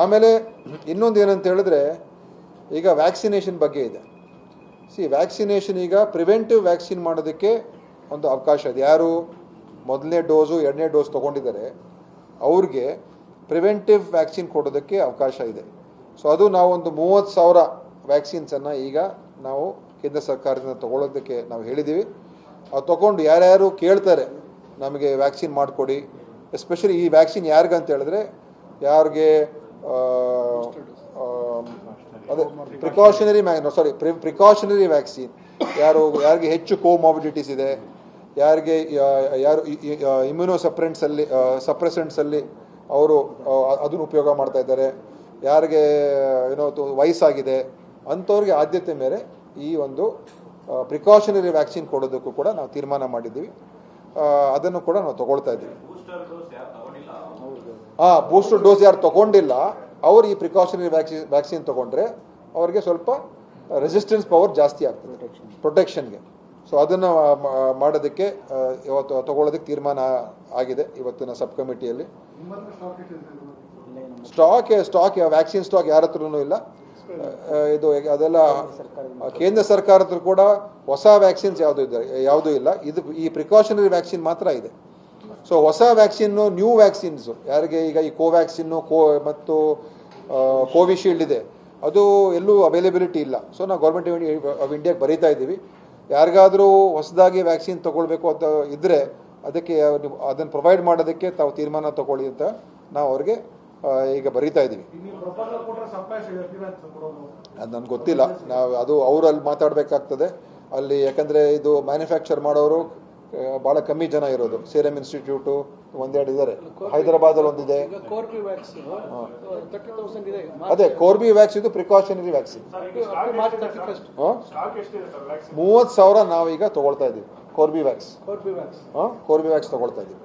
ಆಮೇಲೆ ಇನ್ನೊಂದು ಏನಂತ ಹೇಳಿದ್ರೆ, ಈಗ ವ್ಯಾಕ್ಸಿನೇಷನ್ ಬಗ್ಗೆ ಇದೆ. ವ್ಯಾಕ್ಸಿನೇಷನ್ ಈಗ ಪ್ರಿವೆಂಟಿವ್ ವ್ಯಾಕ್ಸಿನ್ ಮಾಡೋದಕ್ಕೆ ಒಂದು ಅವಕಾಶ ಇದೆ. ಯಾರು ಮೊದಲನೇ ಡೋಸು 2ನೇ ಡೋಸ್ ತೊಗೊಂಡಿದ್ದಾರೆ ಅವ್ರಿಗೆ ಪ್ರಿವೆಂಟಿವ್ ವ್ಯಾಕ್ಸಿನ್ ಕೊಡೋದಕ್ಕೆ ಅವಕಾಶ ಇದೆ. ಸೊ ಅದು ನಾವು ಒಂದು 30,000 ವ್ಯಾಕ್ಸಿನ್ಸನ್ನು ಈಗ ನಾವು ಕೇಂದ್ರ ಸರ್ಕಾರದಿಂದ ತೊಗೊಳೋದಕ್ಕೆ ನಾವು ಹೇಳಿದ್ದೀವಿ. ಅದು ತೊಗೊಂಡು ಯಾರ್ಯಾರು ಕೇಳ್ತಾರೆ ನಮಗೆ ವ್ಯಾಕ್ಸಿನ್ ಮಾಡಿಕೊಡಿ, ಎಸ್ಪೆಷಲಿ ಈ ವ್ಯಾಕ್ಸಿನ್ ಯಾರಿಗಂತ ಹೇಳಿದ್ರೆ ಯಾರಿಗೆ ಅದೇ ಪ್ರಿಕಾಷನರಿ ವ್ಯಾಕ್ಸಿನ್, ಯಾರಿಗೆ ಹೆಚ್ಚು ಕೋಮಾರ್ಬಿಡಿಟೀಸ್ ಇದೆ, ಯಾರು ಇಮ್ಯುನೋ ಸಪ್ರೆಸೆಂಟ್ಸಲ್ಲಿ ಅವರು ಅದನ್ನು ಉಪಯೋಗ ಮಾಡ್ತಾ ಇದ್ದಾರೆ, ಯಾರಿಗೆ ವಯಸ್ಸಾಗಿದೆ ಅಂಥವ್ರಿಗೆ ಆದ್ಯತೆ ಮೇಲೆ ಈ ಒಂದು ಪ್ರಿಕಾಷನರಿ ವ್ಯಾಕ್ಸಿನ್ ಕೊಡೋದಕ್ಕೂ ಕೂಡ ನಾವು ತೀರ್ಮಾನ ಮಾಡಿದ್ದೀವಿ. ಅದನ್ನು ಕೂಡ ನಾವು ತಗೊಳ್ತಾ ಇದ್ದೀವಿ. ಬೂಸ್ಟರ್ ಡೋಸ್ ಯಾರು ತಗೊಂಡಿಲ್ಲ ಅವರು ಈ ಪ್ರಿಕಾಷನರಿ ವ್ಯಾಕ್ಸಿನ್ ತಗೊಂಡ್ರೆ ಅವ್ರಿಗೆ ಸ್ವಲ್ಪ ರೆಸಿಸ್ಟೆನ್ಸ್ ಪವರ್ ಜಾಸ್ತಿ ಆಗ್ತದೆ ಪ್ರೊಟೆಕ್ಷನ್ಗೆ. ಸೊ ಅದನ್ನು ಮಾಡೋದಕ್ಕೆ ಇವತ್ತು ತಗೊಳ್ಳೋದಕ್ಕೆ ತೀರ್ಮಾನ ಆಗಿದೆ ಇವತ್ತಿನ ಸಬ್ ಕಮಿಟಿಯಲ್ಲಿ. ಸ್ಟಾಕ್ ವ್ಯಾಕ್ಸಿನ್ ಸ್ಟಾಕ್ ಯಾರ ಹತ್ರನೂ ಇಲ್ಲ. ಇದು ಅದೆಲ್ಲ ಕೇಂದ್ರ ಸರ್ಕಾರ ಹತ್ರ ಕೂಡ ಹೊಸ ವ್ಯಾಕ್ಸಿನ್ಸ್ ಯಾವುದೂ ಇಲ್ಲ. ಈ ಪ್ರಿಕಾಷನರಿ ವ್ಯಾಕ್ಸಿನ್ ಮಾತ್ರ ಇದೆ. ಸೊ ಹೊಸ ವ್ಯಾಕ್ಸಿನ್ನು, ನ್ಯೂ ವ್ಯಾಕ್ಸಿನ್ಸು ಯಾರಿಗೆ ಈಗ ಈ ಕೋವ್ಯಾಕ್ಸಿನ್ನು ಮತ್ತು ಕೋವಿಶೀಲ್ಡ್ ಇದೆ, ಅದು ಎಲ್ಲೂ ಅವೈಲೇಬಿಲಿಟಿ ಇಲ್ಲ. ಸೊ ನಾವು ಗೌರ್ಮೆಂಟ್ ಆಫ್ ಇಂಡಿಯಾಗೆ ಬರೀತಾ ಇದ್ದೀವಿ. ಯಾರಿಗಾದರೂ ಹೊಸದಾಗಿ ವ್ಯಾಕ್ಸಿನ್ ತೊಗೊಳ್ಬೇಕು ಅಂತ ಇದ್ದರೆ ಅದಕ್ಕೆ ಅದನ್ನು ಪ್ರೊವೈಡ್ ಮಾಡೋದಕ್ಕೆ ತಾವು ತೀರ್ಮಾನ ತಗೊಳ್ಳಿ ಅಂತ ನಾವು ಅವ್ರಿಗೆ ಈಗ ಬರೀತಾ ಇದ್ದೀವಿ. ಅದು ನನಗೆ ಗೊತ್ತಿಲ್ಲ, ಅದು ಅವರು ಅಲ್ಲಿ ಮಾತಾಡಬೇಕಾಗ್ತದೆ ಅಲ್ಲಿ. ಯಾಕಂದರೆ ಇದು ಮ್ಯಾನುಫ್ಯಾಕ್ಚರ್ ಮಾಡೋರು ಭಾಳ ಕಮ್ಮಿ ಜನ ಇರೋದು. ಸೀರಮ್ ಇನ್ಸ್ಟಿಟ್ಯೂಟು ಒಂದೆರಡು ಇದ್ದಾರೆ, ಹೈದರಾಬಾದಲ್ಲಿ ಒಂದಿದೆ. ಅದೇ ಕೋರ್ಬಿವ್ಯಾಕ್ಸ್ ಇದು ಪ್ರಿಕಾಷನರಿ ವ್ಯಾಕ್ಸಿನ್. 30,000 ನಾವೀಗ ತಗೊಳ್ತಾ ಇದ್ದೀವಿ ಕೋರ್ಬಿವ್ಯಾಕ್ಸ್ ತಗೊಳ್ತಾ ಇದ್ದೀವಿ.